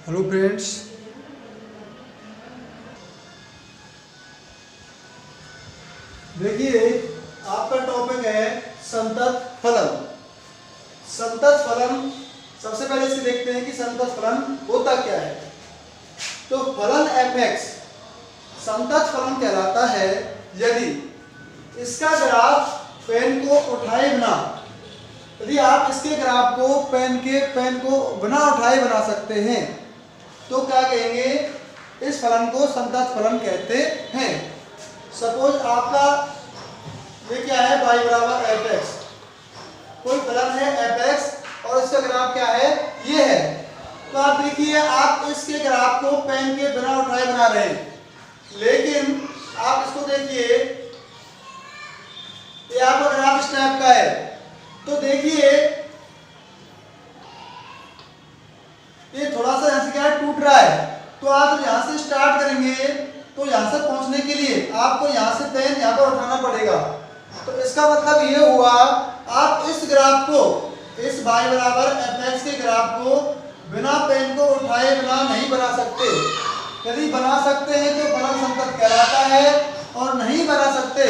Hello friends, देखिए आपका topic है संतत फलन। संतत फलन सबसे पहले इसे देखते हैं कि संतत फलन होता क्या है। तो फलन f(x) संतत फलन कहलाता है यदि इसका ग्राफ पेन को उठाए बिना, यदि आप इसके ग्राफ को पेन को बिना उठाए बना सकते हैं तो क्या कहेंगे, इस फलन को संतत फलन कहते हैं। सपोज आपका ये क्या है, y बराबर f(x), कोई फलन है f(x) और इसका ग्राफ क्या है, ये है। तो आप देखिए, आप इसके ग्राफ को पेन के बिना उठाए बना रहे हैं, लेकिन आप इसको देखिए, ये आपका ग्राफ इस टाइप का है। तो देखिए ये थोड़ा सा यहाँ से क्या है, टूट रहा है। तो आप यहाँ से स्टार्ट करेंगे तो यहाँ से पहुंचने के लिए आपको यहाँ से पेन यहाँ पर उठाना पड़ेगा। तो इसका मतलब ये हुआ, आप इस ग्राफ को, इस y बराबर f(x) के ग्राफ को बिना पेन को उठाए बिना नहीं बना सकते। यदि बना सकते हैं तो फलन संतत कहलाता है, और नहीं बना सकते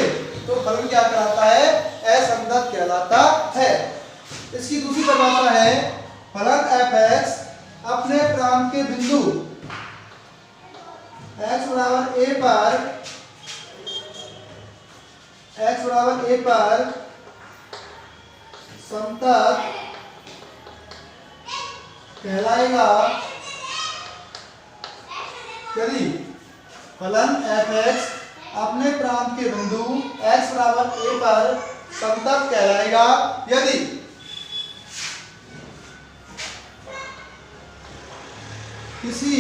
तो फलन क्या कहलाता है, असंतत कहलाता है। इसकी दूसरी परिभाषा है, फलन f(x) अपने प्रांत के बिंदु x बराबर a पर संतत कहलाएगा यदि फलन f(x) अपने प्रांत के बिंदु x बराबर a पर संतत कहलाएगा यदि किसी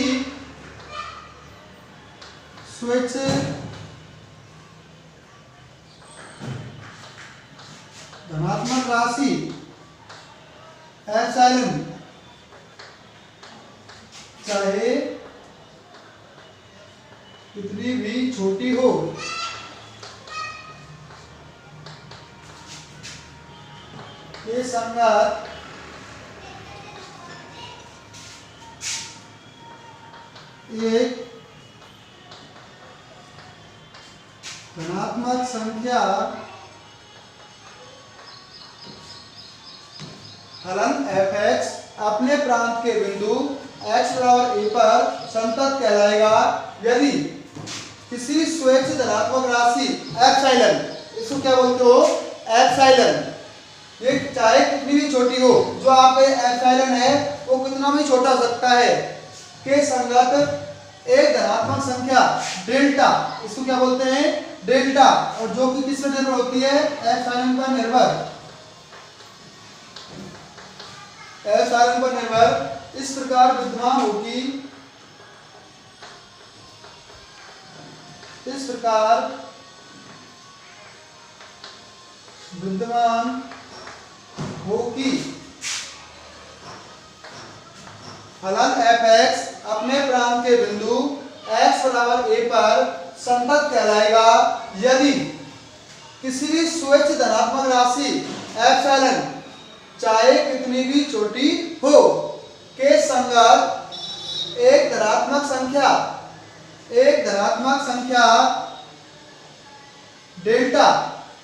स्विच धनात्मक राशि एप्सिलॉन चाहे कितनी भी छोटी हो ये संगत एक धनात्मक संख्या फलन f(x) अपने प्रांत के बिंदु x बराबर a पर संतत कहलाएगा यदि किसी स्वेच्छ धनात्मक राशि एप्सिलॉन, इसको क्या बोलते हो, एप्सिलॉन, ये चाहे कितनी भी छोटी हो, जो आप एप्सिलॉन है वो कितना भी छोटा हो सकता है, के संगत एक धनात्मक संख्या डेल्टा, इसको क्या बोलते हैं, डेल्टा, और जो कि किस पर निर्भर होती है, एप्सिलॉन पर निर्भर, एप्सिलॉन पर निर्भर इस प्रकार विद्यमान होगी, इस प्रकार विद्यमान होगी फलन f(x) अपने प्रांत के बिंदु x बराबर a पर संतत कहलाएगा यदि किसी भी स्वेच्छ धनात्मक राशि एप्सिलॉन चाहे कितनी भी छोटी हो के संगत एक धनात्मक संख्या डेल्टा,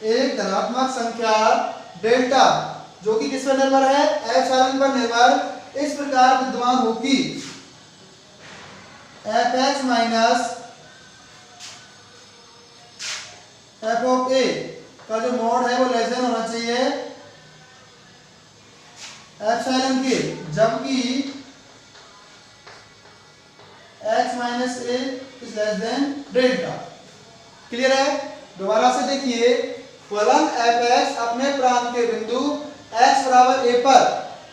एक धनात्मक संख्या डेल्टा जो कि किस पर निर्भर है, एप्सिलॉन पर निर्भर, इस प्रकार विद्यमान होगी f(x) माइनस f(a) का जो मोड है वो लेस देन होना चाहिए एप्सिलॉन के, जबकि x minus a is less than delta. Clear है? दोबारा से देखिए, फलन f(x) अपने प्रांत के बिंदु x बराबर a पर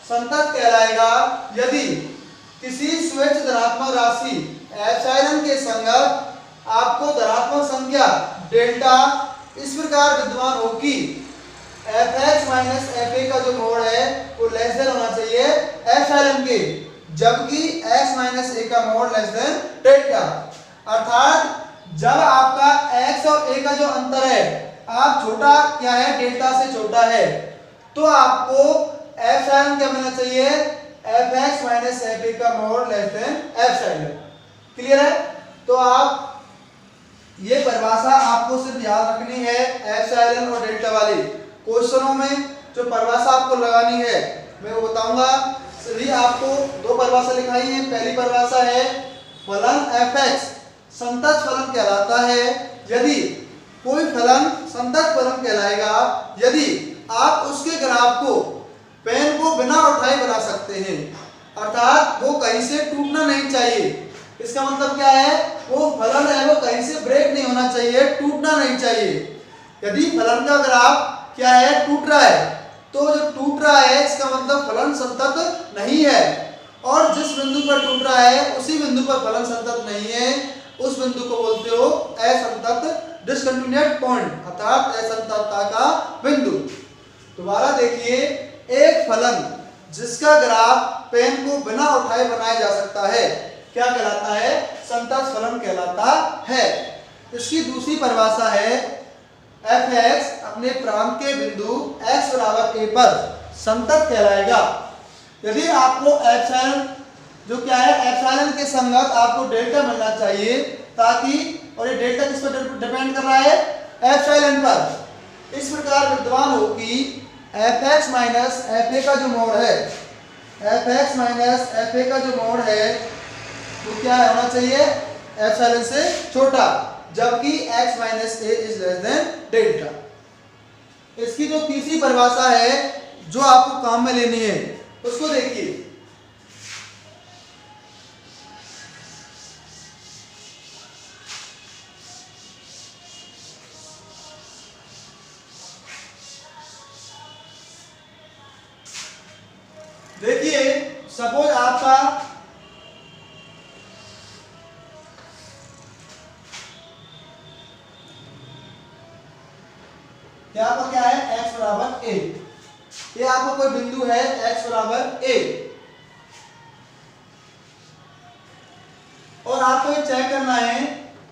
संतत कहलाएगा यदि किसी स्वेच्छ धनात्मक राशि एप्सिलॉन के संगत आपको धनात्मक संख्या डेल्टा इस प्रकार विद्यमान होगी f(x) माइनस f(a) का जो मोड है वो लेस देन होना चाहिए एप्सिलॉन के, जबकि x माइनस a का मोड लेस देन डेल्टा। अर्थात जब आपका x और a का जो अंतर है, आप छोटा क्या है, डेल्टा से छोटा है, तो आपको एप्सिलॉन क्या मिलना चाहिए, F X minus F A का mod less than epsilon. Clear है? तो आप ये परिभाषा आपको सिर्फ याद रखनी है एप्सिलॉन और डेल्टा वाली क्वेश्चनों में। जो परिभाषा आपको लगानी है मैं वो बताऊंगा। सभी आपको दो परिभाषा लिखाई है। पहली परिभाषा है फलन एफ एक्स संतत फलन कहलाता है यदि कोई फलन संतत फलन कहलाएगा यदि आप उसके ग्राफ को पेन को बिना उठाए बना सकते हैं, अर्थात वो कहीं से टूटना नहीं चाहिए। इसका मतलब क्या है? वो फलन है वो कहीं से ब्रेक नहीं होना चाहिए, टूटना नहीं चाहिए। यदि फलन का ग्राफ क्या है? टूट रहा है, तो जो टूट रहा है इसका मतलब फलन संतत नहीं है। और जिस बिंदु पर टूट रहा है उसी बिंदु पर फलन संतत नहीं है, उस बिंदु को बोलते हो असंतत डिसकंटिन्यूअस पॉइंट, अर्थात असंततता का बिंदु। दोबारा देखिए, एक फलन जिसका ग्राफ पेन को बिना उठाए बनाया जा सकता है क्या कहलाता है? संतत फलन कहलाता है। इसकी दूसरी परिभाषा है एफ एक्स अपने प्रांत के बिंदु x बराबर a पर संतत कहलाएगा यदि आपको एप्सिलॉन जो क्या है एप्सिलॉन के संगत आपको डेल्टा मिलना चाहिए, ताकि और ये डेल्टा किस पर डिपेंड कर रहा है? एप्सिलॉन पर। इस प्रकार विद्यमान हो कि F X minus F A का जो मोड है, F X minus F A का जो मोड है वो क्या होना चाहिए? एप्सिलॉन से छोटा, जबकि x minus A is less than delta. इसकी जो तीसरी परिभाषा है जो आपको काम में लेनी है उसको देखिए। देखिए, सपोज आपका यहाँ पर क्या है? x बराबर a। ये आपको कोई बिंदु है x बराबर a, और आपको ये चेक करना है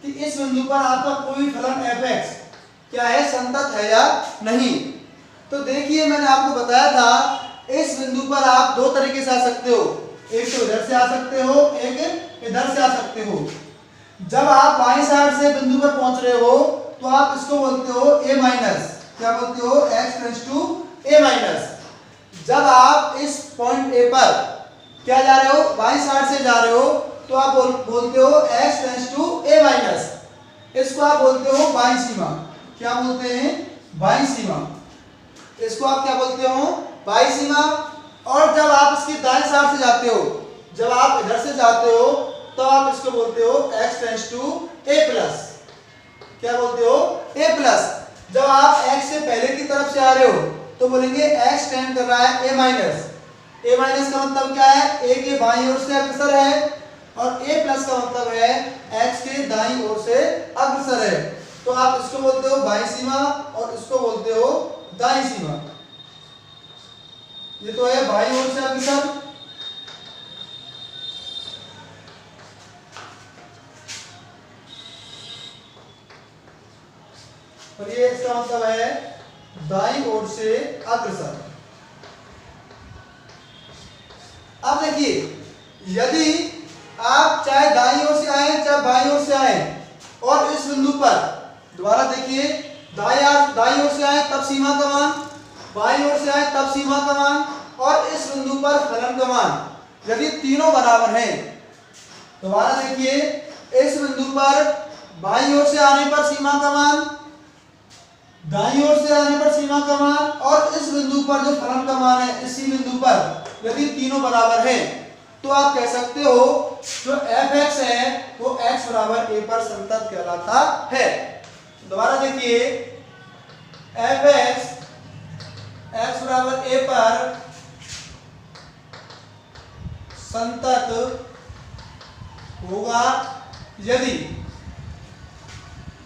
कि इस बिंदु पर आपका कोई फलन fx क्या है? संतत है या नहीं। तो देखिए, मैंने आपको बताया था इस बिंदु पर आप दो तरीके से आ सकते हो, एक तो इधर से आ सकते हो, एक इधर से आ सकते हो। जब आप बाईं साइड से बिंदु पर पहुंच रहे हो तो आप इसको बोलते हो a माइनस, क्या बोलते हो? x tends to a minus. जब आप इस पॉइंट A पर क्या जा रहे हो? बाईं साइड से जा रहे हो, तो आप बोलते हो x tends to a minus. इसको आप बोलते हो बाईं सीमा। क्या बोलते हैं? बाईं सीमा। इसको आप क्या बोलते हो? बाईं सीमा। और जब आप इसकी दाएं साइड से जाते हो, जब आप इधर से जाते हो, तो आप इसको बोलते हो x tends to a plus. क्या बोलते हो? a plus. जब आप x से पहले की तरफ से आ रहे हो तो बोलेंगे x टेंड कर रहा है a माइनस। a माइनस का मतलब क्या है? a के बाईं ओर से अग्रसर है, और a प्लस का मतलब है x के दाईं ओर से अग्रसर है। तो आप इसको बोलते हो बाईं सीमा और इसको बोलते हो दाईं सीमा। ये तो है बाईं ओर से अग्रसर, और ये इसका मतलब है दाईं ओर से अग्रसर। अब देखिए, यदि आप चाहे दाईं ओर से आए चाहे बाईं ओर से आए और इस बिंदु पर दोबारा देखिए, दाईं ओर से आए तब सीमा का मान, बाईं ओर से आए तब सीमा का मान, और इस बिंदु पर फलन का मान यदि तीनों बराबर हैं, दोबारा देखिए, इस बिंदु पर बाईं ओर से आने पर सीमा का मान, दाईं ओर से आने पर सीमा का मान, और इस बिंदु पर जो फलन का मान है इसी बिंदु पर यदि तीनों बराबर हैं, तो आप कह सकते हो जो fx है वो x बराबर a पर संतत कहलाता है। दोबारा देखिए, fx x बराबर a पर संतत होगा यदि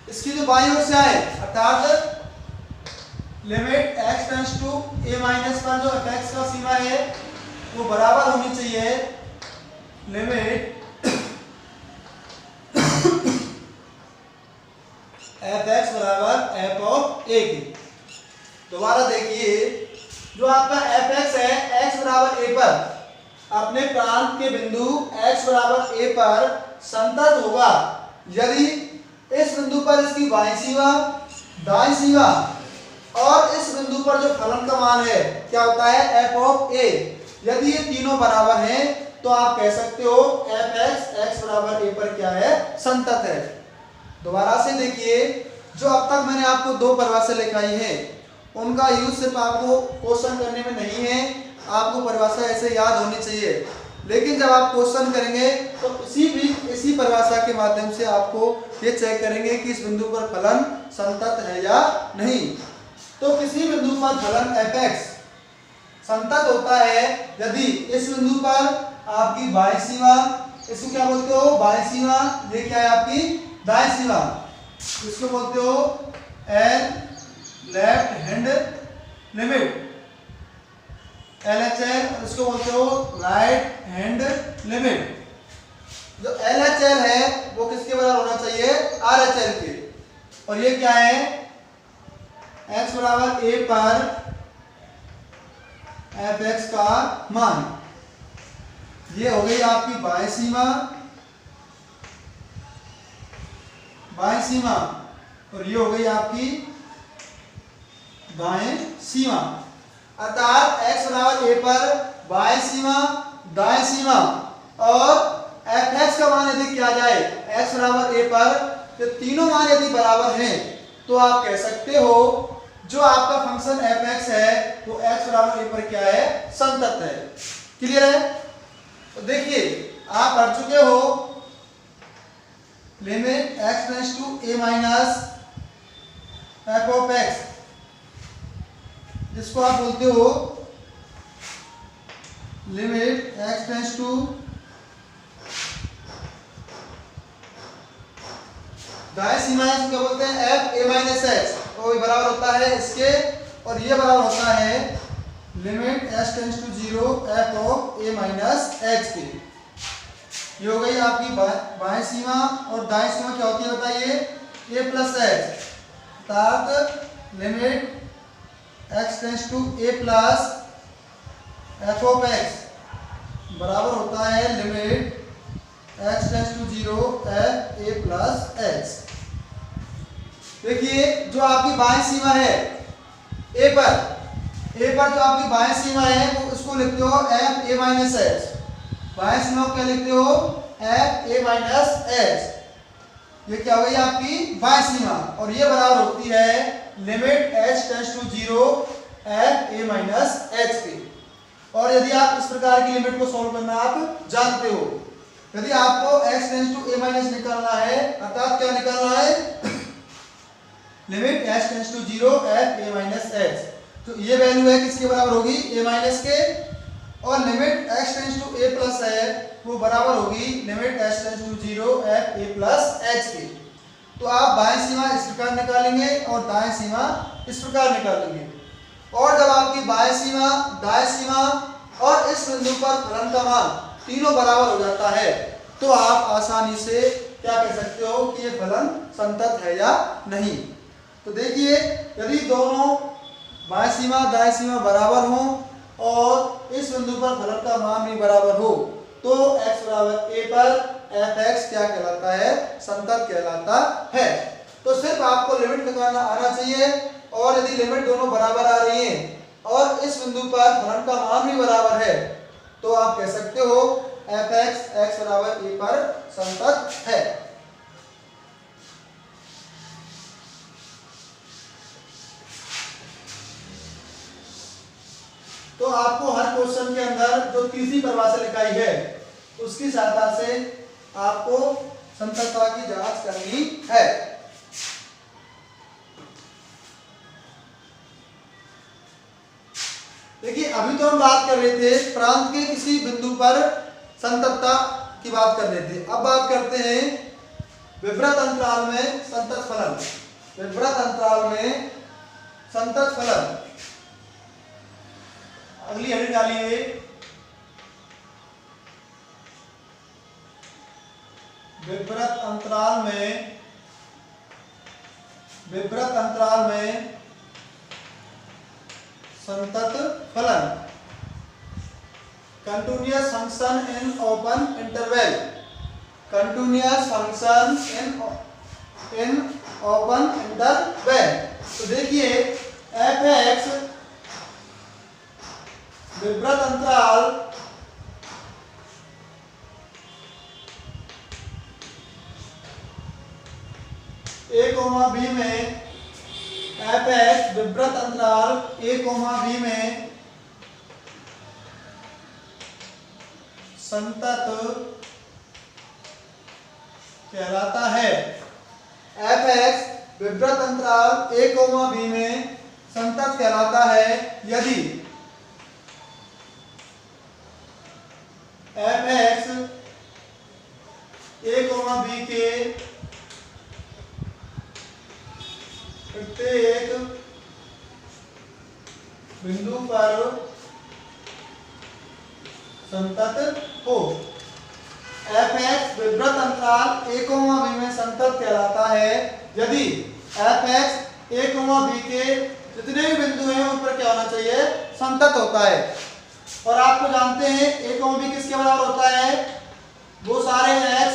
इसकी जो बाईं ओर से आए, अर्थात limit x tends to a minus पर जो fx का सीमा है वो बराबर होनी चाहिए लिमिट fx बराबर f ऑफ a की। दोबारा देखिए, जो आपका fx है x बराबर a पर अपने प्रांत के बिंदु x बराबर a पर संतत होगा यदि इस बिंदु पर इसकी बाईं सीमा, दाईं सीमा और इस बिंदु पर जो फलन का मान है क्या होता है f ऑफ a, यदि ये तीनों बराबर हैं तो आप कह सकते हो f(x) x बराबर a पर क्या है, संतत है। दोबारा से देखिए, जो अब तक मैंने आपको दो परिभाषा लिखाई है उनका यूज सिर्फ आपको क्वेश्चन करने में नहीं है, आपको परिभाषा ऐसे याद होनी चाहिए, लेकिन जब आप क्वेश्चन करेंगे तो इसी परिभाषा के माध्यम से आपको ये चेक करेंगे कि इस बिंदु पर फलन संतत है या नहीं। तो किसी बिंदु पर फलन f(x) संतत होता है यदि इस बिंदु पर आपकी बाईं सीमा, इसको क्या बोलते हो, बाईं सीमा, ये क्या है आपकी दाईं सीमा, इसको बोलते हो L left hand limit LHL, इसको बोलते हो राइट हैंड लिमिट। जो LHL है वो किसके बराबर होना चाहिए, RHL के, और ये क्या है x बराबर a पर f(x) का मान, ये हो गई आपकी बाईं सीमा, और ये हो गई आपकी दाएं सीमा। अर्थात x बराबर a पर बाएं सीमा, दाएं सीमा और f(x) का मान यदि किया जाए x बराबर a पर, तो तीनों मान यदि बराबर हैं तो आप कह सकते हो जो आपका फंक्शन f(x) है वो x बराबर a पर क्या है, संतत है। क्लियर है? तो देखिए आप पढ़ चुके हो limit x tends to a minus f of x, जिसको आप बोलते हो लिमिट x टेंड्स टू दाएं सीमा है, क्या बोलते हैं f a माइनस x, तो ये बराबर होता है इसके, और ये बराबर होता है limit s tends to 0 f of a minus x के। ये हो गई आपकी बाएं सीमा, और दाएं सीमा क्या होती है बताइए, a प्लस x, अर्थात limit x tends to a plus f of x बराबर होता है limit x tends to 0 f a plus x। देखिए जो आपकी बाएं सीमा है a पर जो आपकी बाएं सीमा है वो उसको लिखते हो f a माइनस x, बाएं सीमा को क्या लिखते हो f a माइनस x, ये क्या हो गई आपकी बाएं सीमा, और ये बराबर होती है limit h tends to 0 f a minus x के। और यदि आप इस प्रकार की लिमिट को सॉल्व करना आप जानते हो, यदि आपको x tends to a minus निकालना है, अर्थात क्या निकालना है limit h tends to 0 f a minus x, तो ये वैल्यू है किसके बराबर होगी, a माइनस के, और limit x tends to a plus है वो बराबर होगी limit h tends to 0 f a plus h के। तो आप बाएं सीमा इस प्रकार निकालेंगे और दाएं सीमा इस प्रकार निकालेंगे, और जब आपकी बाएं सीमा, दाएं सीमा और इस बिंदु पर फलन का मान तीनों बराबर हो जाता है तो आप आसानी से क्या कह सकते हो कि ये फलन संतत है या नहीं। तो देखिए यदि दोनों बाएं सीमा, दाएं सीमा बराबर हों और इस बिंदु पर फलन का मान भी बराबर हो तो x बराबर a पर f(x) क्या कहलाता है, संतत कहलाता है। तो सिर्फ आपको लिमिट निकालना आना चाहिए, और यदि लिमिट दोनों बराबर आ रही हैं और इस बिंदु पर फलन का मान भी बराबर है तो आप कह सकते हो f(x) x बराबर a पर संतत है। तो आपको हर क्वेश्चन के अंदर जो तीसरी परिभाषा लिखाई है उसकी सहायता से आपको संततता की जांच करनी है। देखिए अभी तो हम बात कर रहे थे प्रांत के किसी बिंदु पर संततता की बात कर रहे थे, अब बात करते हैं विवृत अंतराल में संतत फलन। विवृत अंतराल में संतत फलन, अगली हेडिंग डालिए विवृत अंतराल में संतत फलन continuous function in open interval, continuous function in open interval। तो देखिए f(x) विवृत अंतराल a, b में f(x) विवृत अंतराल a, b में संतत कहलाता है। f(x) विवृत अंतराल a, b में संतत कहलाता है यदि f(x) a, b के प्रत्येक बिंदु पर संतत हो। f(x) विवृत अंतराल a, b में संतत कहलाता है यदि f(x) a, b के जितने भी बिंदु हैं उन पर क्या होना चाहिए, संतत होता है। और आपको जानते हैं a, b किसके बराबर होता है, वो सारे x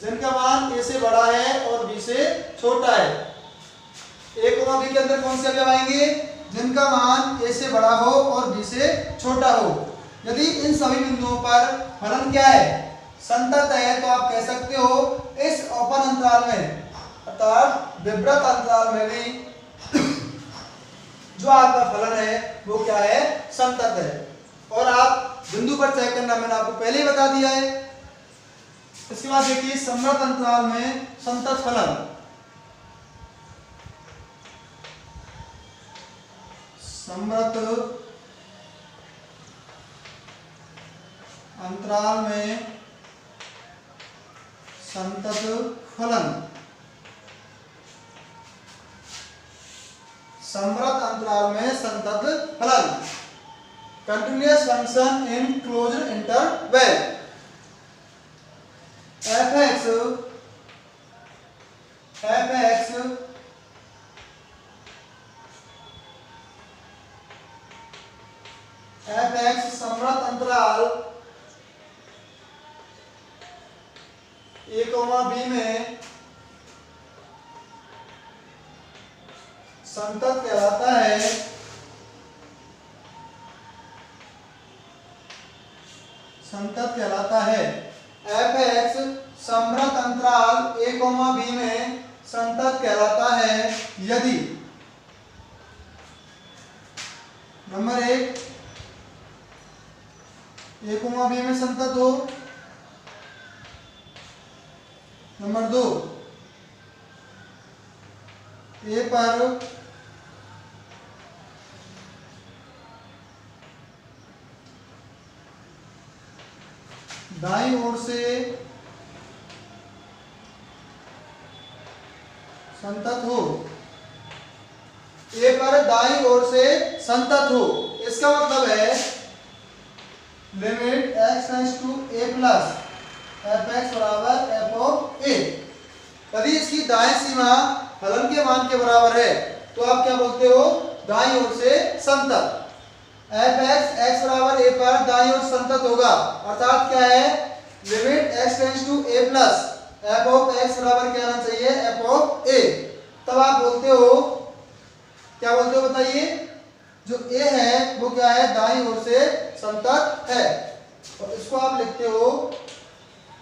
जिनका मान a से बड़ा है और b से छोटा है। a, b के अंदर कौन से अवयव आएंगे, जिनका मान a से बड़ा हो और b से छोटा हो। यदि इन सभी बिंदुओं पर फलन क्या है, संतत है, तो आप कह सकते हो इस ओपन अंतराल में अर्थात विवृत अंतराल में भी जो आपका फलन है वो क्या है, संतत है। और आप बिंदु पर चेक करना मैंने आपको पहले ही बता दिया है। इसके बाद देखिए समृत अंतराल में संतत फलन, समृत अंतराल में संतत फलन, समृत अंतराल में संतत फलन, continuous function in closed interval. f(x) Samrut अंतराल a, b में संतत कहलाता है f(x) समृत अंतराल a, b में संतत कहलाता है यदि नंबर 1 a, b में संतत हो, नंबर 2 a पर दाईं ओर से संतत हो, a पर दाईं ओर से संतत हो। इसका मतलब है limit x tends to a plus f(x) बराबर f(a). यदि इसकी दाएं सीमा फलन के मान के बराबर है तो आप क्या बोलते हो, दाईं ओर से संतत। f(x) x बराबर a पर दाईं ओर संतत होगा, अर्थात क्या है, limit x tends to a plus f(x) बराबर क्या आना चाहिए, f(a). तब आप बोलते हो, क्या बोलते हो बताइए, जो a है वो क्या है, दाईं ओर से संतत है। और इसको आप लिखते हो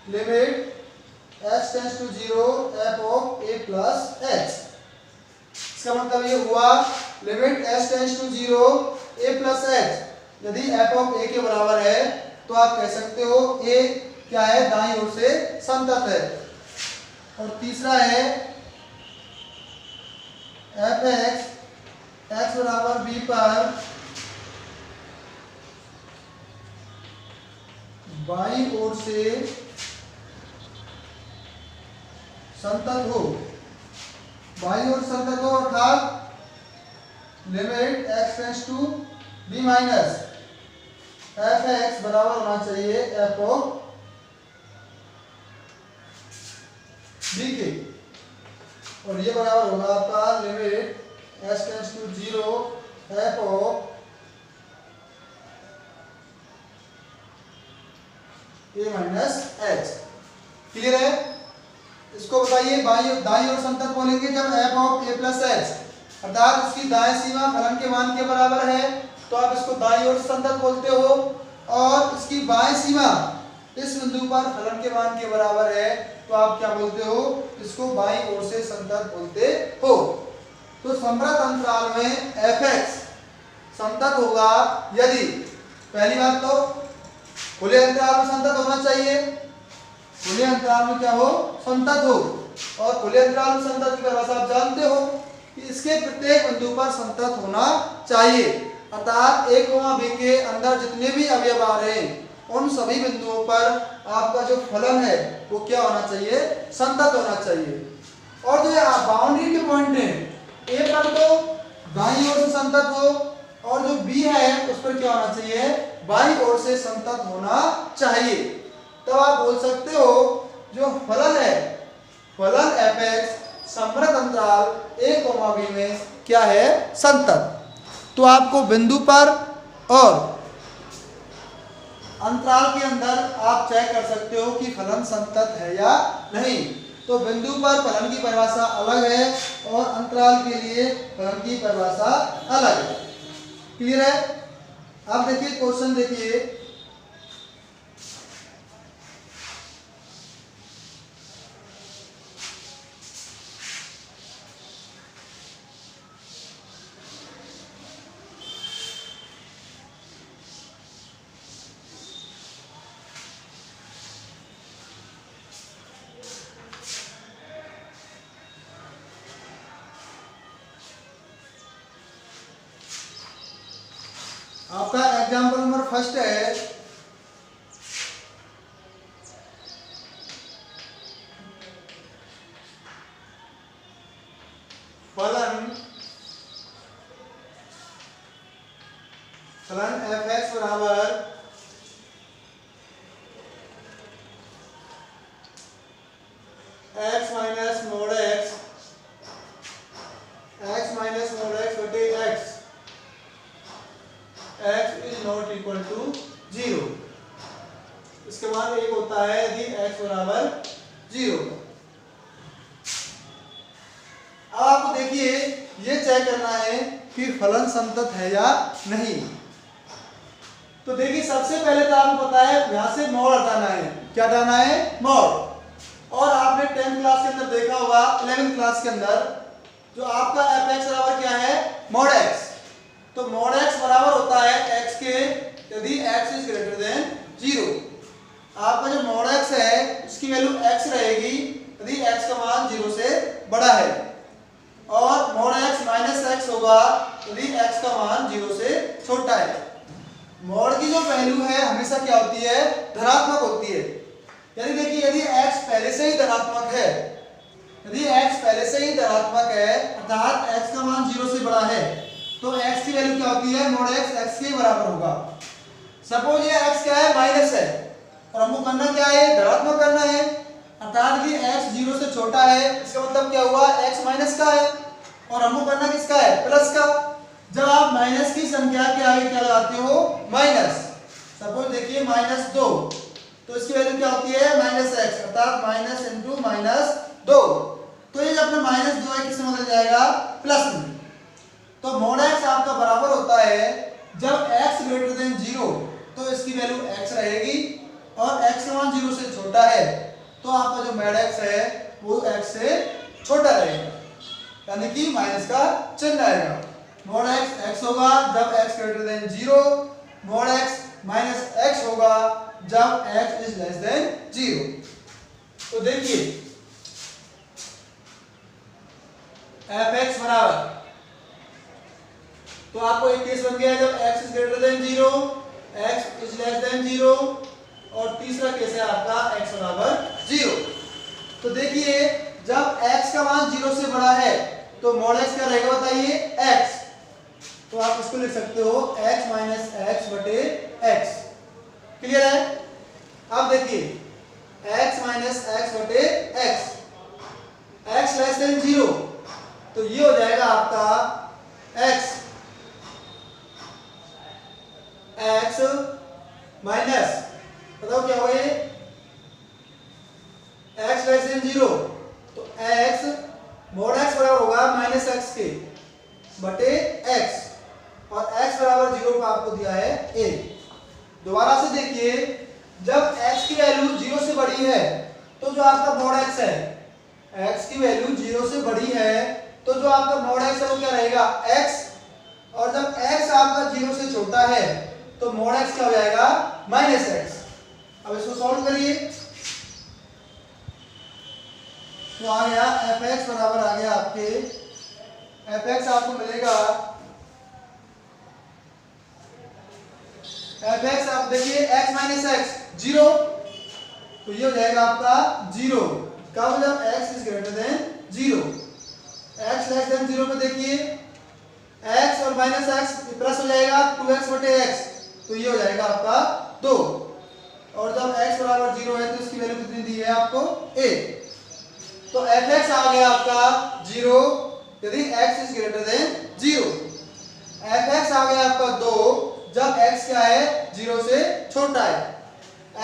limit x tends to 0 f(a plus x)। इसका मतलब ये हुआ limit x tends to 0 a plus x यदि f(a) के बराबर है तो आप कह सकते हो a क्या है, दाईं ओर से संतत है। और तीसरा है f(x) x बराबर b पर बाईं ओर से संतत हो, बाईं ओर संतत हो, अर्थात limit x tends to b minus f(x) बराबर होना चाहिए f(b) के। और ये बराबर होगा आपका limit x tends to 0 f(a a minus h. Clear है? इसको बताइए दाईं ओर संतत बोलेंगे जब f of a plus h, अर्थात उसकी दाएं सीमा फलन के मान के बराबर है तो आप इसको दाईं ओर संतत बोलते हो, और इसकी बाएं सीमा इस बिंदु पर फलन के मान के बराबर है तो आप क्या बोलते हो? इसको बाईं ओर से संतत बोलते हो। तो समृत अंतराल में fx संतत होगा यदि, पहली बात तो खुले अंतराल में संतत होना चाहिए, खुले अंतराल में क्या हो? संतत हो। और खुले अंतराल में संतत की परिभाषा आप जानते हो कि इसके प्रत्येक बिंदु पर संतत होना चाहिए, अर्थात a, b के अंदर जितने भी अवयव आ रहे हैं उन सभी बिंदुओं पर आपका जो फलन है वो क्या होना चाहिए? संतत होना चाहिए। और जो बाउंड्री के पॉइंट हैं a पर तो दाईं ओर से संतत हो, और जो b है उस पर क्या होना चाहिए? बाईं ओर से संतत होना चाहिए। तब आप बोल सकते हो जो फलन है, फलन fx समृत अंतराल a, b में क्या है? संतत। तो आपको बिंदु पर और अंतराल के अंदर आप चेक कर सकते हो कि फलन संतत है या नहीं। तो बिंदु पर फलन की परिभाषा अलग है और अंतराल के लिए फलन की परिभाषा अलग है। क्लियर है? अब देखिए क्वेश्चन देखिए, आपका एग्जाम्पल नंबर फर्स्ट है, फलन fx बराबर x माइनस मोड x बटे x, x is not equal to 0। इसके बाद एक होता है यदि x बराबर 0। अब आपको देखिए ये चेक करना है कि फलन संतत है या नहीं। तो देखिए सबसे पहले तो आपको पता है यहां से मोड हटाना है। क्या हटाना है? मोड। और आपने 10th क्लास के अंदर देखा होगा, 11th क्लास के अंदर जो आपका fx बराबर क्या है? Mode x। तो मोड x बराबर होता है x के यदि x इज ग्रेटर देन 0। आपका जो मोड x है उसकी वैल्यू x रहेगी यदि x का मान 0 से बड़ा है, और मोड x माइनस x होगा यदि x का मान 0 से छोटा है। मोड की जो वैल्यू है हमेशा क्या होती है? धनात्मक होती है। यानी देखिए यदि x पहले से ही धनात्मक है, यदि x पहले से ही धनात्मक है अर्थात x का मान 0 से बड़ा है तो x की वैल्यू क्या होती है? मोड x के बराबर होगा। सपोज ये x क्या है? माइनस है, और हमको करना क्या है? धनात्मक करना है, अर्थात कि x 0 से छोटा है, इसका मतलब क्या हुआ? x माइनस का है, और हमको करना किसका है? प्लस का। जब आप माइनस की संख्या के आगे क्या लगाते हो? माइनस। सपोज देखिए -2, तो इसकी वैल्यू क्या होती है? -x, अर्थात माइनस इंटू -2। तो ये जब अपना -2 है किसमें बदल जाएगा? प्लस में। तो मोड x आपका बराबर होता है जब x ग्रेटर देन 0 तो इसकी वैल्यू x रहेगी, और x का मान 0 से छोटा है तो आपका जो मोड x है वो x से छोटा रहेगा, यानी कि माइनस का चिन्ह आएगा। मोड x होगा जब x greater than 0, mode x minus x होगा जब x इज लेस देन 0। तो देखिए fx बराबर, तो आपको एक केस बन गया जब x is greater then 0, x is less than 0, और तीसरा केस है आपका x बराबर 0। तो देखिए जब x का मान 0 से बड़ा है तो मोड x क्या रहेगा बताइए? x। तो आप इसको लिख सकते हो x माइनस x बटे x। क्लियर है? अब देखिए x माइनस x बटे x, x लेस देन 0 तो ये हो जाएगा आपका x माइनस बताओ क्या हुआ ये, x लेस देन 0, तो x mod x बराबर होगा माइनस एक्स के बटे x, और x बराबर 0 का आपको दिया है a। दोबारा से देखिए, जब x की वैल्यू 0 से बड़ी है तो जो आपका mod x है, x की वैल्यू 0 से बड़ी है तो जो आपका mod x है वो क्या रहेगा x, और जब x आपका 0 से छोटा है तो mod x क्या हो जाएगा माइनस एक्स। अब इसको सॉल्व करिए, तो आ गया fx बराबर आ गया आपके, fx आपको मिलेगा, fx आप देखिए x माइनस एक्स 0, तो ये हो जाएगा आपका 0, कब जब x is greater then 0। x less than 0 पे देखिए x और माइनस एक्स प्लस हो जाएगा 2x बटे x, तो ये हो जाएगा आपका 2, और जब x बराबर 0 है तो इसकी वैल्यू कितनी दी है आपको a, तो fx आ गया आपका 0 यदि x is greater then 0, fx आ गया आपका 2 जब x क्या है 0 से छोटा है,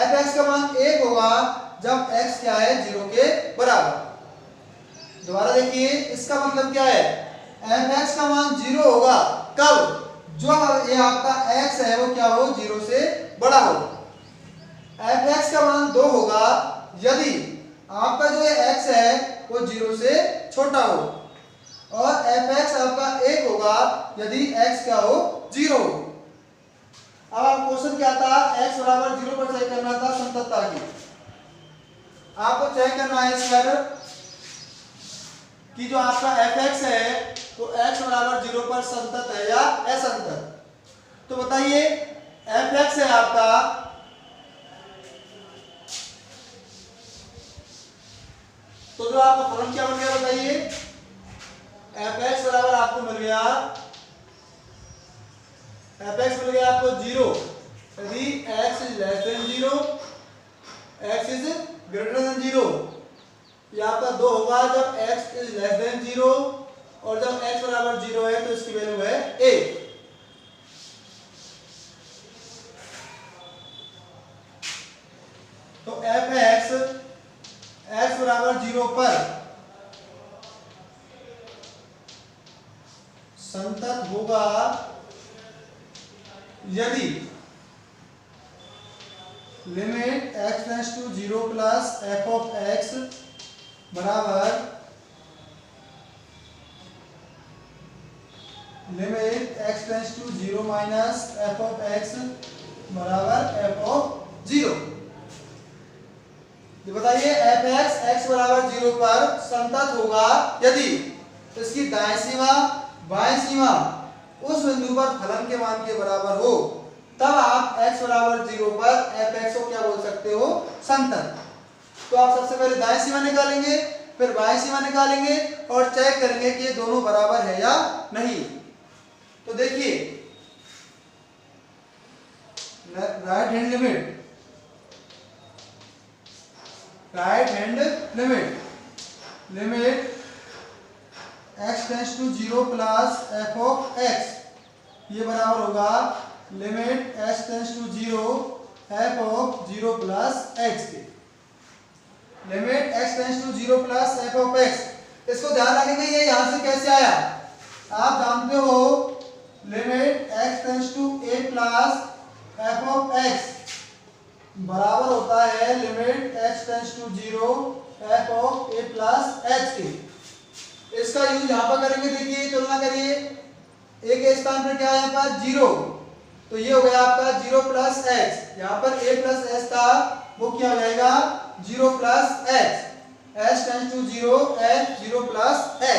fx का मान 1 होगा जब x क्या है 0 के बराबर। दोबारा देखिए, इसका मतलब क्या है, fx का मान 0 होगा कब, जो ये आपका x है वो क्या हो 0 से बड़ा हो। fx का मान 2 होगा यदि आपका जो ये x है वो 0 से छोटा हो, और fx आपका 1 होगा यदि x क्या हो 0 हो। अब आप क्वेश्चन क्या था, x बराबर 0 पर चेक करना था संततता की, आपको चेक करना है इस पर कि जो आपका fx है तो x बराबर 0 पर संतत है या असंतत। तो बताइए fx है आपका, तो जो आपका फलन क्या बन गया बताइए, fx बराबर आपको मिल गया, fx मिल गया आपको 0 यदि x is less than 0, x is greater then 0, ये आपका 2 होगा जब x इज लेस देन 0, और जब x बराबर 0 है तो इसकी वैल्यू है a। तो fx x बराबर 0 पर संतत होगा यदि limit x tends to 0 plus f of x बराबर limit x tends to 0 minus f of x बराबर f ऑफ 0। ये बताइए fx x बराबर 0 पर संतत होगा यदि इसकी दाएं सीमा बाएं सीमा उस बिंदु पर फलन के मान के बराबर हो, तब आप x बराबर 0 पर fx को क्या बोल सकते हो संतत। तो आप सबसे पहले दाएं सीमा निकालेंगे, फिर बाएं सीमा निकालेंगे और चेक करेंगे कि ये दोनों बराबर है या नहीं। तो देखिए right hand limit limit x tends to 0 plus f of x, ये बराबर होगा limit x tends to 0 f of 0 plus x के। Limit x tends to 0 plus f of x, इसको ध्यान रखेंगे ये यहां से कैसे आया, आप जानते हो limit x tends to a plus f of x बराबर होता है limit x tends to 0 f of a plus h के। इसका यूज यहां पर करेंगे, देखिए तुलना करिए, a के स्थान पर क्या है यहाँ पर 0, तो ये हो गया आपका 0 प्लस x, यहाँ पर a प्लस s था वो क्या हो जाएगा 0 plus x, s tends to 0 h 0 plus x।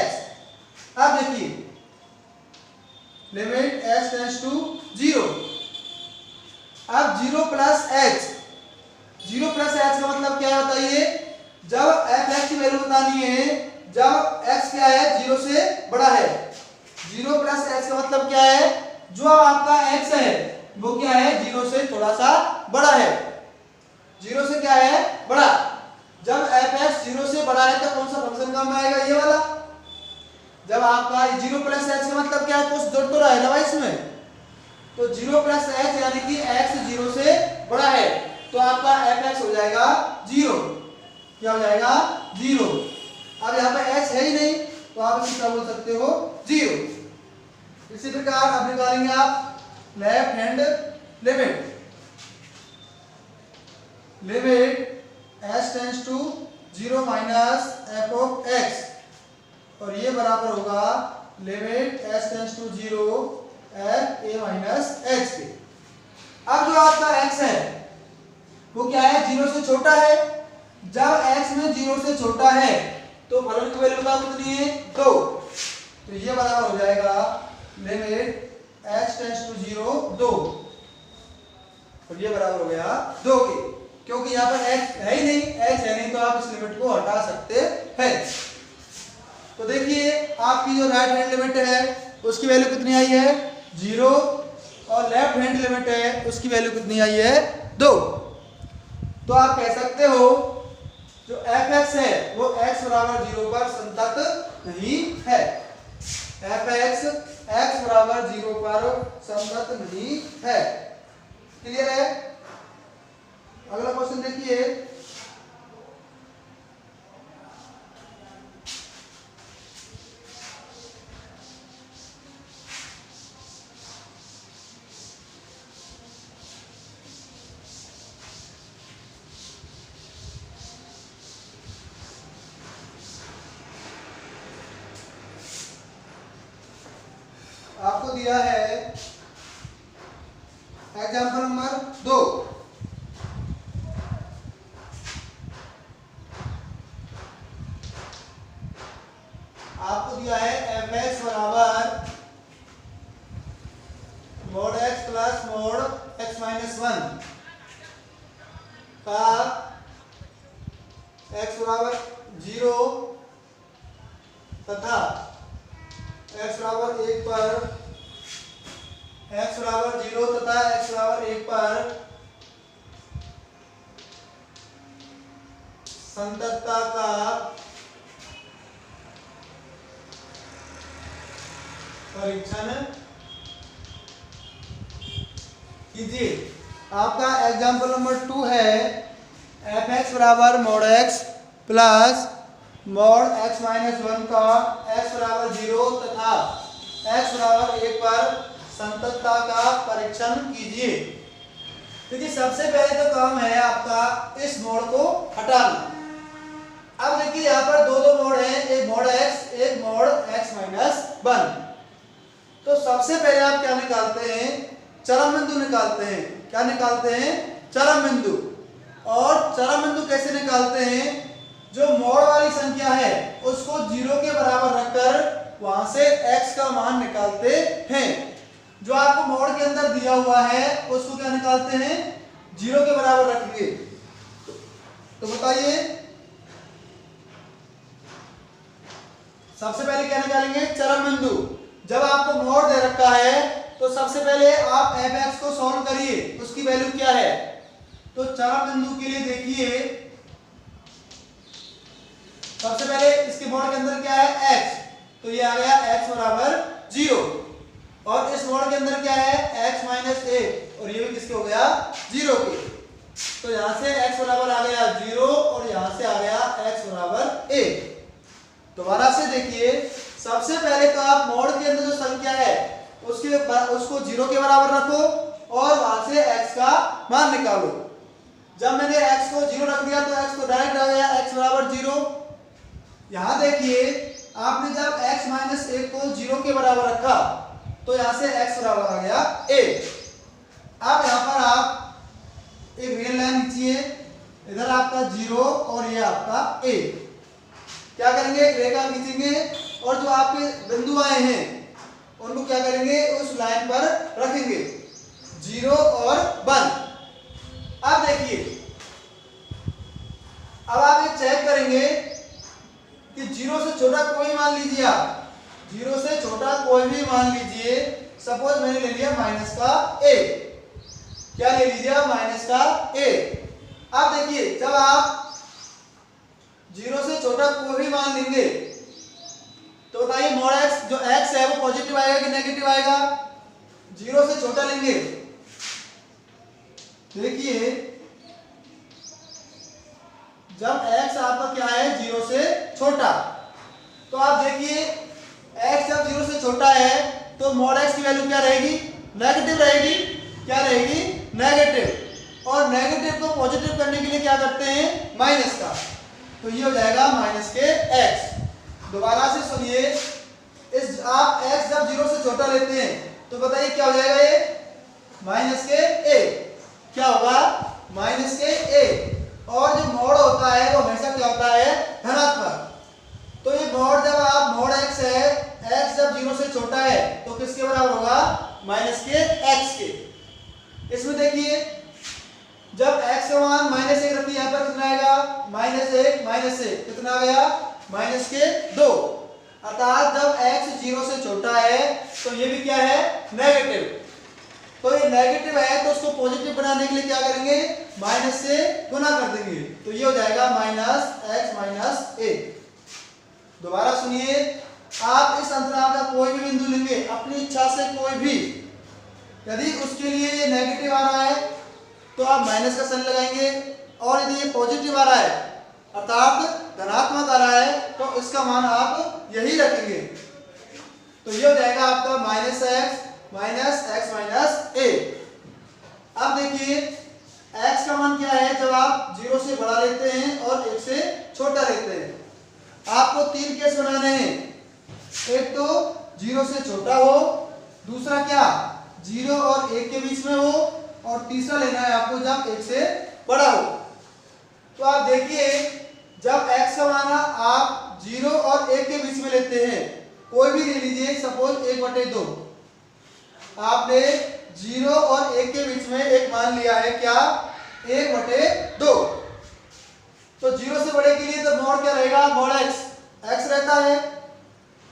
अब देखिए लिमिट s टेंड्स टू 0, अब 0 प्लस h, 0 प्लस h का मतलब क्या है बताइए, जब f की वैल्यू बतानी है जब x क्या है 0 से बड़ा है। 0 प्लस x का मतलब क्या है, जो आपका x है वो क्या है 0 से थोड़ा सा बड़ा है, 0 से क्या है बड़ा। जब fx 0 से बड़ा है तो कौन सा फंक्शन काम में आएगा, ये वाला। जब आपका 0 प्लस h का मतलब क्या है, कुछ जुड़ तो रहा है ना भाई इसमें, तो 0 प्लस h यानी कि x 0 से बड़ा है, तो आपका fx हो जाएगा 0। क्या हो जाएगा? 0। अब यहाँ पे x है ही नहीं तो आप इसे क्या बोल सकते हो? 0। इसी प्रकार अब निकालेंगे आप left hand limit. Limit s tends to 0 minus f of x और ये बराबर होगा limit s tends to 0 f a minus x के। अब जो आपका x है वो क्या है? 0 से छोटा है। जब x में 0 से छोटा है तो फलन की वैल्यू का कितनी है? 2। तो ये बराबर हो जाएगा लिमिट h टेंड्स टू 0 2 और ये बराबर हो गया 2 के, क्योंकि यहाँ पर x है ही नहीं, h है नहीं तो आप इस लिमिट को हटा सकते हैं। तो देखिए आपकी जो राइट हैंड लिमिट है उसकी वैल्यू कितनी आई है? 0 और लेफ्ट हैंड लिमिट है उसकी वैल्यू कितनी आई है? 2। तो आप कह सकते हो जो fx है वो x बराबर 0 पर संतत नहीं है। fx x बराबर 0 पर संतत नहीं है। क्लियर है? अगला क्वेश्चन देखिए। आपको दिया है एग्जाम्पल नंबर 2। आपको दिया है fx बराबर mode x plus mode x minus 1 का x बराबर 0 तथा x बराबर 1 पर x बराबर 0 तथा x बराबर 1 पर संततता का परीक्षण कीजिए। आपका एग्जाम्पल नंबर 2 है fx बराबर mode x plus mode x minus 1 का x बराबर 0 तथा x बराबर 1 पर संततता का परीक्षण कीजिए। देखिए सबसे पहले तो काम है आपका इस मोड को हटाना। अब देखिए यहाँ पर दो मोड हैं, एक मोड x एक मोड x माइनस 1। तो सबसे पहले आप क्या निकालते हैं? चरम बिंदु निकालते हैं। क्या निकालते हैं? चरम बिंदु। और चरम बिंदु कैसे निकालते हैं? जो मोड वाली संख्या है उसको 0 के बराबर रखकर वहां से x का मान निकालते हैं। जो आपको मोड के अंदर दिया हुआ है उसको क्या निकालते हैं? 0 के बराबर रखेंगे। तो बताइए सबसे पहले क्या निकालेंगे? चरम बिंदु। जब आपको मोड दे रखा है तो सबसे पहले आप fx को सॉल्व करिए, उसकी वैल्यू क्या है? तो चरम बिंदु के लिए देखिए सबसे पहले इसके मोड के अंदर क्या है? x, तो ये आ गया x बराबर 0 और इस मोड के अंदर क्या है? x माइनस a और ये भी किसके हो गया? 0 के। तो यहां से x बराबर आ गया 0 और यहां से आ गया x बराबर a। दोबारा से देखिए सबसे पहले तो आप मोड के अंदर जो संख्या है उसको 0 के बराबर रखो और वहां से x का मान निकालो। जब मैंने x को 0 रख दिया तो x को डायरेक्ट आ गया x बराबर 0। यहां देखिए आपने जब x माइनस 1 को 0 के बराबर रखा तो यहां से x बराबर आ गया a। अब यहां पर आप एक रियल लाइन खींचिए, इधर आपका 0 और ये आपका a। क्या करेंगे? एक रेखा खींचेंगे और जो आपके बिंदु आए हैं उनको क्या करेंगे? उस लाइन पर रखेंगे 0 और 1। अब देखिए अब आप एक चेक करेंगे कि 0 से छोटा कोई मान लीजिए, आप 0 से छोटा कोई भी मान लीजिए। सपोज मैंने ले लिया माइनस का a। क्या ले लीजिए? माइनस का a। अब देखिए जब आप 0 से छोटा कोई भी मान लेंगे तो बताइए मोड x जो x है वो पॉजिटिव आएगा कि नेगेटिव आएगा? 0 से छोटा लेंगे। देखिए जब x आपका क्या है 0 से छोटा। तो आप देखिए x जब 0 से छोटा है तो मॉड x की वैल्यू क्या रहेगी, नेगेटिव रहेगी। क्या रहेगी, नेगेटिव। और नेगेटिव को पॉजिटिव करने के लिए क्या करते हैं, माइनस का। तो ये हो जाएगा माइनस के x। दोबारा से सुनिए, इस आप x जब 0 से छोटा लेते हैं तो बताइए क्या हो जाएगा, ये माइनस के a। क्या होगा, माइनस के a। और जो मॉड होता है वो हमेशा क्या होता है, धनात्मक। तो ये मॉड जब आप मॉड x है, x जब 0 से छोटा है तो किसके बराबर होगा, माइनस के x के। इसमें देखिए जब x का मान -1 रखिए, यहाँ पर कितना आएगा, -1 -1 कितना आ गया, माइनस के 2। अर्थात जब x 0 से छोटा है तो ये भी क्या है, नेगेटिव। तो ये नेगेटिव है तो उसको पॉजिटिव बनाने के लिए क्या करेंगे, माइनस से गुना कर देंगे। तो ये हो जाएगा -x - a। दोबारा सुनिए, आप इस अंतराल का कोई भी बिंदु लेंगे अपनी इच्छा से, कोई भी, यदि उसके लिए ये नेगेटिव आ रहा है तो आप माइनस का साइन लगाएंगे, और यदि ये पॉजिटिव आ रहा है अर्थात धनात्मक आ रहा है तो इसका मान आप यही रखेंगे। तो ये हो जाएगा आपका -x - a। अब देखिए x का मान क्या है, जब आप 0 से बड़ा लेते हैं और 1 से छोटा लेते हैं। आपको 3 केस बनाने हैं, एक तो 0 से छोटा हो, दूसरा क्या 0 और 1 के बीच में हो, और तीसरा लेना है आपको जब 1 से बड़ा हो। तो आप देखिए जब x का मान आप 0 और 1 के बीच में लेते हैं, कोई भी ले लीजिए, सपोज 1/2, आपने 0 और 1 के बीच में एक मान लिया है, क्या 1/2। तो 0 से बड़े के लिए तो मॉड क्या रहेगा, मॉड x, x रहता है,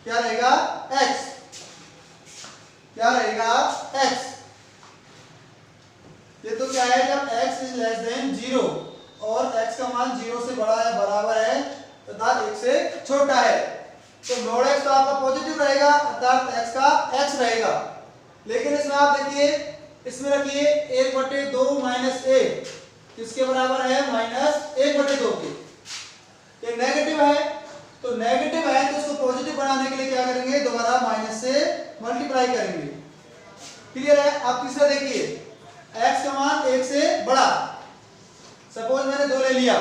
क्या रहेगा x, क्या रहेगा x। ये तो क्या है, जब x इज लेस देन 0 और x का मान 0 से बड़ा है, बराबर है तथा 1 से छोटा है, तो मॉड x तो आपका पॉजिटिव रहेगा अर्थात x का x रहेगा। लेकिन इसमें आप देखिए, इसमें रखिए 1/2 - a किसके बराबर है, -1/2 के। ये नेगेटिव है, तो नेगेटिव है तो उसको पॉजिटिव बनाने के लिए क्या करेंगे, दोबारा माइनस से मल्टीप्लाई करेंगे। क्लियर है। आप तीसरा देखिए, x का मान 1 से बड़ा, सपोज मैंने 2 ले लिया।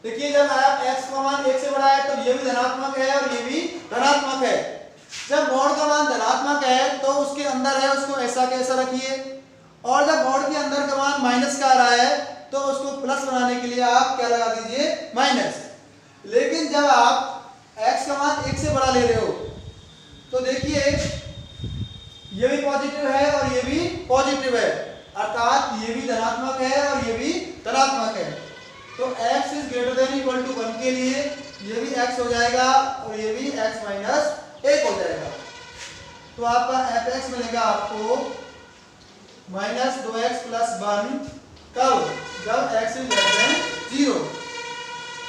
देखिए जब आप x का मान 1 से बड़ा है तो ये भी धनात्मक है और ये भी धनात्मक है। जब मॉड का मान धनात्मक है तो उसके अंदर है उसको ऐसा कैसा रखिए, और जब मॉड के अंदर का मान माइनस का आ रहा है तो उसको प्लस बनाने के लिए आप क्या लगा दीजिए, माइनस। लेकिन जब आप x का मान 1 से बड़ा ले रहे हो तो देखिए ये भी पॉजिटिव है और ये भी पॉजिटिव है, अर्थात ये भी धनात्मक है और ये भी धनात्मक है। तो x is greater than equal to 1 के लिए ये भी x हो जाएगा और ये भी x - 1 हो जाएगा। तो आपका fx मिलेगा आपको -2x + 1, कब, जब x इज लेस देन 0,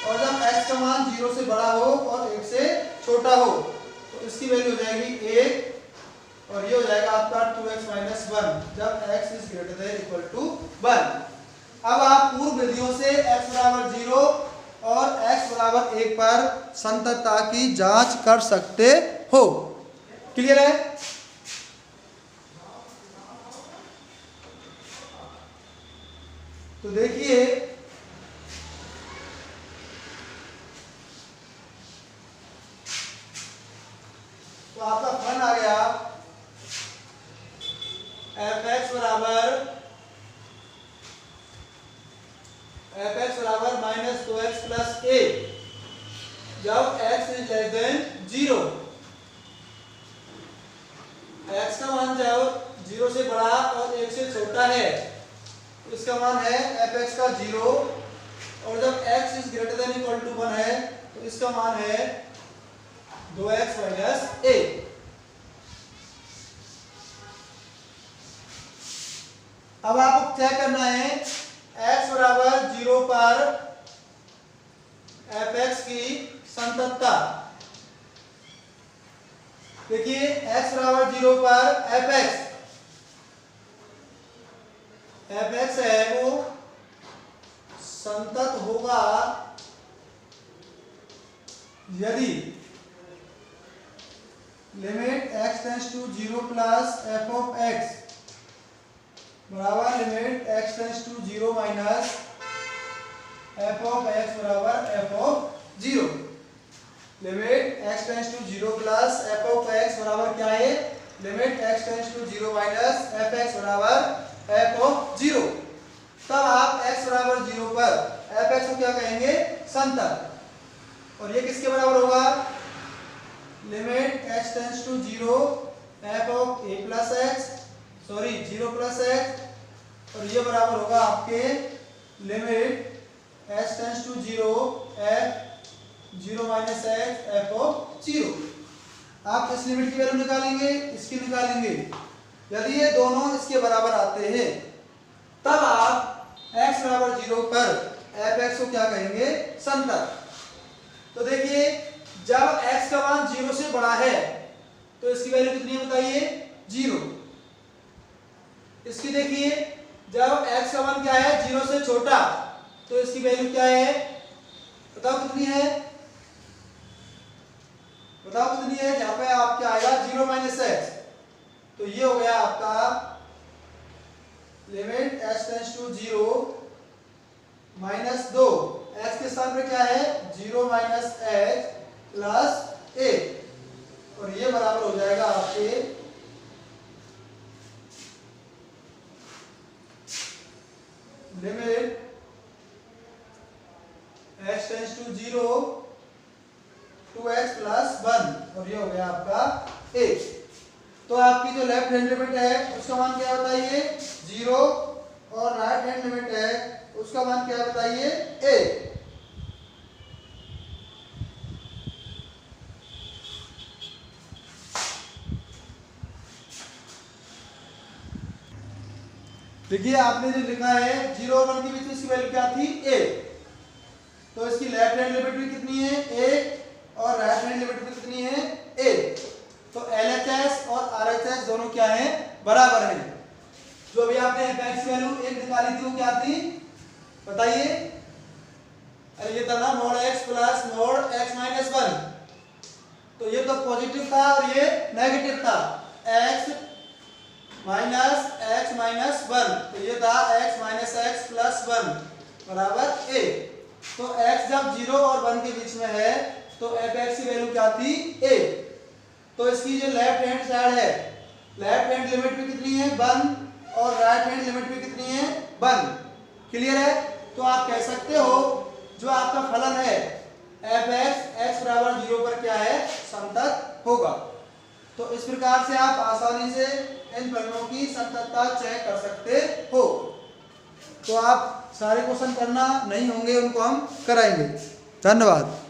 और जब x का मान 0 से बड़ा हो और 1 से छोटा हो तो इसकी वैल्यू हो जाएगी 1, और ये हो जाएगा आपका 2x - 1 जब x is greater than equal to 1। अब आप पूर्व विधियों से x = 0 और x = 1 पर संततता की जांच कर सकते हो। क्लियर है। तो देखिए तो आपका फलन आ गया fx बराबर -2x + a जब x is less than 0। x का मान जब 0 से बड़ा और 1 से छोटा है तो इसका मान है fx का 0, और जब x is greater than equal to 1 है तो इसका मान है 2x - a। अब आपको क्या करना है, x = 0 पर fx की संततता। देखिए x = 0 पर fx है वो यदि limit x tends to 0 plus f of x बराबर limit x tends to 0 minus f of x बराबर f of 0। Limit x tends to 0 plus f of x बराबर क्या है, limit x tends to 0 minus f x बराबर f of 0। तब आप x बराबर 0 पर एफ एक्स को क्या कहेंगे, संतत। और ये किसके बराबर होगा, limit x tends to 0 f of a plus x, sorry 0 plus x, और ये बराबर होगा आपके limit x tends to 0 f 0 minus x f of 0। आप इस लिमिट की वैल्यू निकालेंगे, इसकी निकालेंगे। यदि ये दोनों इसके बराबर आते हैं तब आप x बराबर 0 पर एफ एक्स को क्या कहेंगे, संतत। तो देखिए जब x का मान 0 से बड़ा है तो इसकी वैल्यू कितनी है बताइए, 0। इसकी देखिए जब x का मान क्या है, 0 से छोटा, तो इसकी वैल्यू क्या है, बताओ कितनी है, बताओ कितनी है। यहाँ पे आप क्या आएगा, 0 माइनस एक्स। तो ये हो गया आपका limit x tends to 0 minus 2, x के स्थान पे क्या है, 0 माइनस एक्स प्लस 1, और ये बराबर हो जाएगा आपके limit x tends to 0 2x plus 1, और ये हो गया आपका 1। तो आपकी जो लेफ्ट हैंड लिमिट है उसका मान क्या बताइए, 0, और राइट हैंड लिमिट है उसका मान क्या बताइए, 1। देखिए आपने जो लिखा है 0 और 1 के बीच में इसकी वैल्यू क्या थी, 1। तो इसकी लेफ्ट हैंड लिमिट भी कितनी है, 1, और राइट हैंड लिमिट भी कितनी है, 1। तो LHS और RHS दोनों क्या हैं, बराबर हैं। जो अभी आपने fx वैल्यू 1 निकाली थी वो क्या थी बताइए, अरे ये था ना mod x plus mod x minus 1। तो ये तो पॉजिटिव था और ये नेगेटिव था, x माइनस x माइनस 1। तो ये था x माइनस x प्लस 1 बराबर a। तो x जब 0 और 1 के बीच में है तो fx की वैल्यू क्या थी, 1। तो इसकी जो लेफ्ट हैंड साइड है, लेफ्ट हैंड लिमिट भी कितनी है, 1, और राइट हैंड लिमिट भी कितनी है, 1। क्लियर है। तो आप कह सकते हो जो आपका फलन है fx x बराबर 0 पर क्या है, संतत होगा। तो इस प्रकार से आप आसानी से इन फलनों की संततता चेक कर सकते हो। तो आप सारे क्वेश्चन करना नहीं होंगे, उनको हम कराएंगे। धन्यवाद।